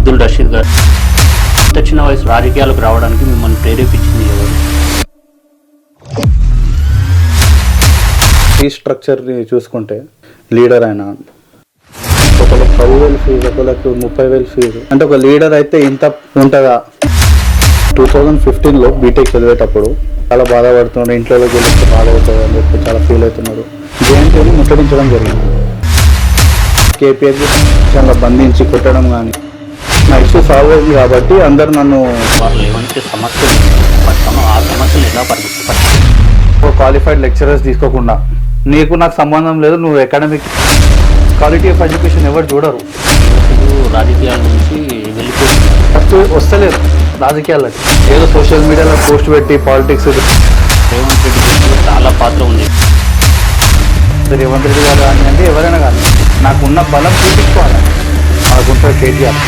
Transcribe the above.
అబ్దుల్ రషీద్ గారు. ఇంత చిన్న వయసు రాజకీయాలకు రావడానికి మిమ్మల్ని ప్రేరేపించింది ఎవరు? ఫీ స్ట్రక్చర్ని చూసుకుంటే లీడర్ అయినా ఒకళ్ళకి 10,000 ఫీజు, ఒకళ్ళకి 30,000 ఫీజు. అంటే ఒక లీడర్ అయితే ఇంత ఉంటుందా? 2015లో బీటెక్ చదివేటప్పుడు చాలా బాధపడుతున్నాడు, ఇంట్లో గెలిస్తే బాధపడుతుంది అని చెప్పి చాలా ఫీల్ అవుతున్నారు. జేఎన్టీని ముట్టడించడం జరిగింది. కేపీఆర్ చాలా బంధించి కొట్టడం కానీ నా ఇష్యూ సాల్వ్ అయింది కాబట్టి అందరు నన్ను వాళ్ళు ఏమంటే సమస్యలు ఆ సమస్యలు ఎలా పరిగెత్తుపడతారు? ఒక క్వాలిఫైడ్ లెక్చరర్స్ తీసుకోకుండా నీకు నాకు సంబంధం లేదు, నువ్వు అకాడమిక్ క్వాలిటీ ఆఫ్ ఎడ్యుకేషన్ ఎవరు చూడరు. రాజకీయాల నుంచి వెళ్ళిపోతున్నారు. ఫస్ట్ వస్తలేదు రాజకీయాలకి, ఏదో సోషల్ మీడియాలో పోస్ట్ పెట్టి పాలిటిక్స్. రేవంత్ రెడ్డి గారికి చాలా పాత్ర ఉంది. రేవంత్ రెడ్డి గారు కానీ అంటే ఎవరైనా కానీ నాకున్న బలం చూపించుకోవాలి. నాకుంటారు కేటీఆర్.